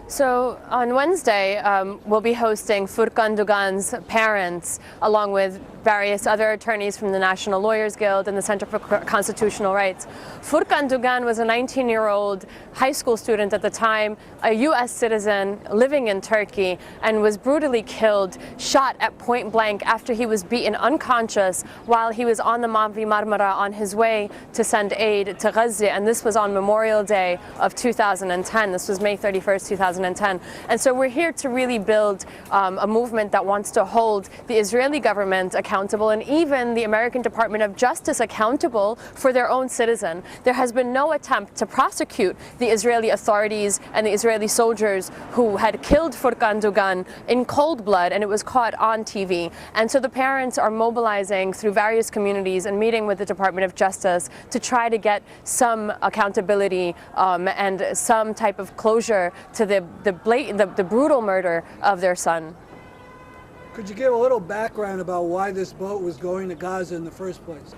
So on Wednesday, we'll be hosting Furkan Dugan's parents, along with various other attorneys from the National Lawyers Guild and the Center for Constitutional Rights. Furkan Dugan was a 19-year-old high school student at the time, a U.S. citizen living in Turkey, and was brutally killed, shot at point blank after he was beaten unconscious while he was on the Mavi Marmara on his way to send aid to Gaza. And this was on Memorial Day of 2010. This was May 31st, 2010. And so we're here to really build a movement that wants to hold the Israeli government accountable and even the American Department of Justice accountable for their own citizen. There has been no attempt to prosecute the Israeli authorities and the Israeli soldiers who had killed Furkan Dugan in cold blood, and it was caught on TV. And so the parents are mobilizing through various communities and meeting with the Department of Justice to try to get some accountability and some type of closure to the brutal murder of their son. Could you give a little background about why this boat was going to Gaza in the first place?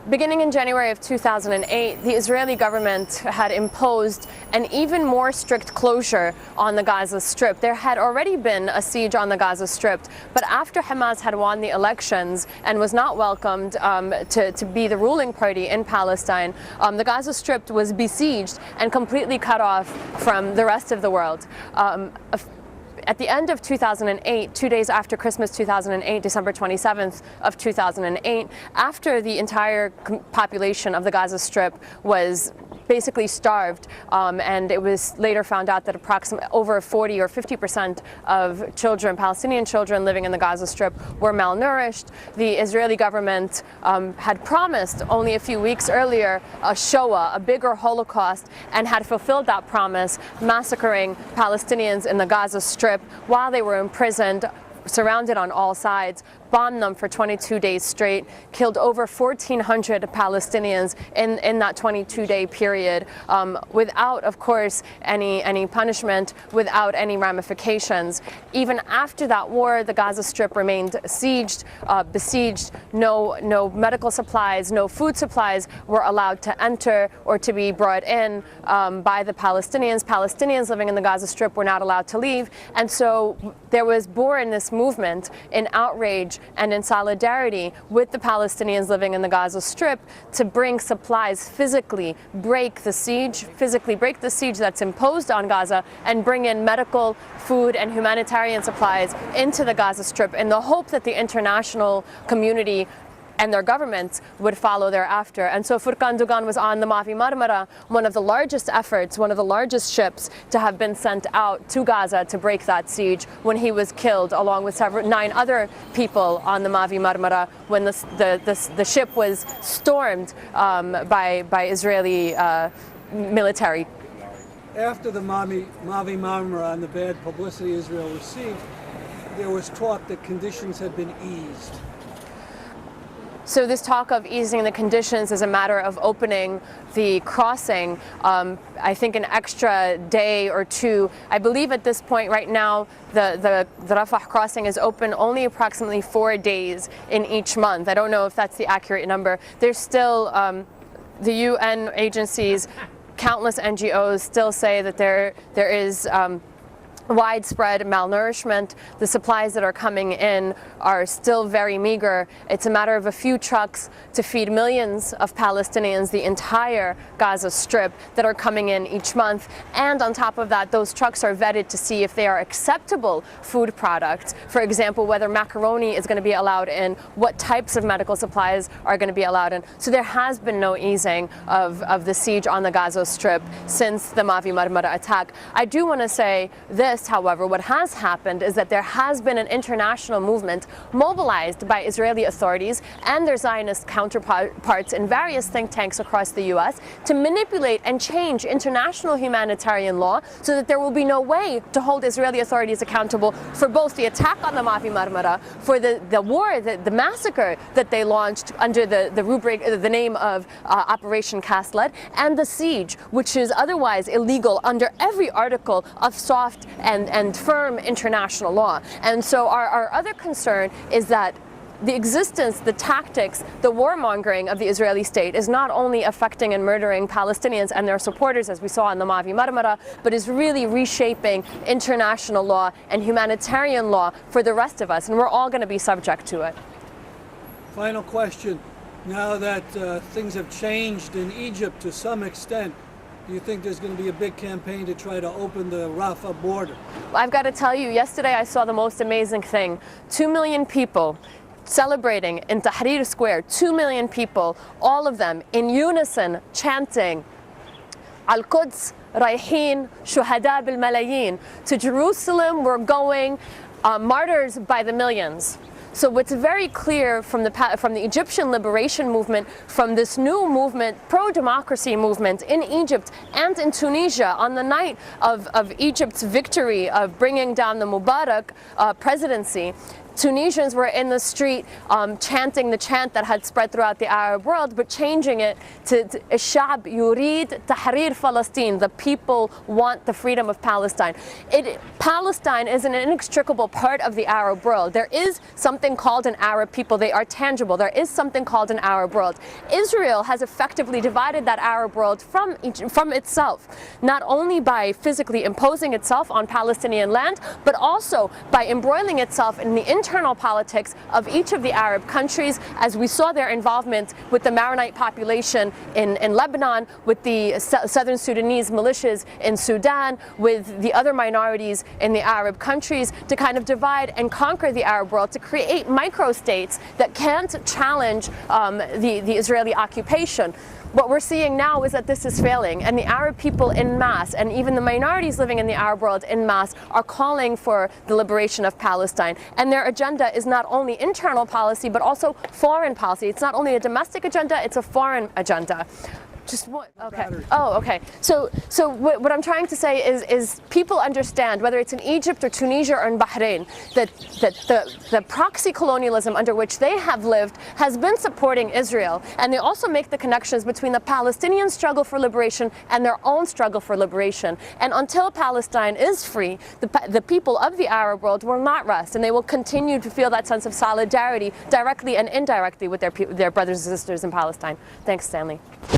Beginning in January of 2008, the Israeli government had imposed an even more strict closure on the Gaza Strip. There had already been a siege on the Gaza Strip, but after Hamas had won the elections and was not welcomed to be the ruling party in Palestine, the Gaza Strip was besieged and completely cut off from the rest of the world. At the end of 2008, 2 days after Christmas 2008, December 27th of 2008, after the entire population of the Gaza Strip was basically starved, and it was later found out that approximately over 40 or 50% of children, Palestinian children living in the Gaza Strip, were malnourished. The Israeli government had promised only a few weeks earlier a Shoah, a bigger Holocaust, and had fulfilled that promise, massacring Palestinians in the Gaza Strip while they were imprisoned, surrounded on all sides, bombed them for 22 days straight, killed over 1,400 Palestinians in that 22-day period, without, of course, any punishment, without any ramifications. Even after that war, the Gaza Strip remained besieged. No medical supplies, no food supplies were allowed to enter or to be brought in by the Palestinians. Palestinians living in the Gaza Strip were not allowed to leave. And so there was born this movement in outrage and in solidarity with the Palestinians living in the Gaza Strip to bring supplies, physically break the siege that's imposed on Gaza, and bring in medical, food, and humanitarian supplies into the Gaza Strip in the hope that the international community and their governments would follow thereafter. And so Furkan Dugan was on the Mavi Marmara, one of the largest efforts, one of the largest ships to have been sent out to Gaza to break that siege, when he was killed along with 9 other people on the Mavi Marmara when the ship was stormed by Israeli military. After the Mavi Marmara and the bad publicity Israel received, there was talk that conditions had been eased. So this talk of easing the conditions is a matter of opening the crossing, I think an extra day or two. I believe at this point right now the Rafah crossing is open only approximately 4 days in each month. I don't know if that's the accurate number. There's still the UN agencies, countless NGOs still say that there is widespread malnourishment. The supplies that are coming in are still very meager. It's a matter of a few trucks to feed millions of Palestinians, the entire Gaza Strip, that are coming in each month. And on top of that, those trucks are vetted to see if they are acceptable food products. For example, whether macaroni is going to be allowed in, what types of medical supplies are going to be allowed in. So there has been no easing of the siege on the Gaza Strip since the Mavi Marmara attack. I do want to say this, however, what has happened is that there has been an international movement mobilized by Israeli authorities and their Zionist counterparts in various think tanks across the U.S. to manipulate and change international humanitarian law so that there will be no way to hold Israeli authorities accountable for both the attack on the Mavi Marmara, for the war, the massacre that they launched under the rubric, the name of Operation Cast Lead, and the siege, which is otherwise illegal under every article of soft and firm international law. And so our other concern is that the existence, the tactics, the warmongering of the Israeli state is not only affecting and murdering Palestinians and their supporters, as we saw in the Mavi Marmara, but is really reshaping international law and humanitarian law for the rest of us, and we're all going to be subject to it. Final question. Now that things have changed in Egypt to some extent, do you think there's going to be a big campaign to try to open the Rafah border? I've got to tell you, yesterday I saw the most amazing thing. 2 million people celebrating in Tahrir Square, 2 million people, all of them in unison chanting Al-Quds Rayhin Shuhada bil Malayin. To Jerusalem we're going, martyrs by the millions. So what's very clear from the Egyptian liberation movement, from this new movement, pro-democracy movement in Egypt and in Tunisia, on the night of Egypt's victory of bringing down the Mubarak presidency, Tunisians were in the street chanting the chant that had spread throughout the Arab world, but changing it to Shab yurid tahrir Palestine. The people want the freedom of Palestine. Palestine is an inextricable part of the Arab world. There is something called an Arab people. They are tangible. There is something called an Arab world. Israel has effectively divided that Arab world from itself, not only by physically imposing itself on Palestinian land, but also by embroiling itself in the internal politics of each of the Arab countries, as we saw their involvement with the Maronite population in Lebanon, with the southern Sudanese militias in Sudan, with the other minorities in the Arab countries, to kind of divide and conquer the Arab world, to create micro-states that can't challenge the Israeli occupation. What we're seeing now is that this is failing, and the Arab people en masse, and even the minorities living in the Arab world en masse, are calling for the liberation of Palestine. And their agenda is not only internal policy, but also foreign policy. It's not only a domestic agenda, it's a foreign agenda. Just what? Okay. Oh, okay. So what I'm trying to say is people understand, whether it's in Egypt or Tunisia or in Bahrain, that the proxy colonialism under which they have lived has been supporting Israel, and they also make the connections between the Palestinian struggle for liberation and their own struggle for liberation. And until Palestine is free, the people of the Arab world will not rest, and they will continue to feel that sense of solidarity directly and indirectly with their brothers and sisters in Palestine. Thanks, Stanley.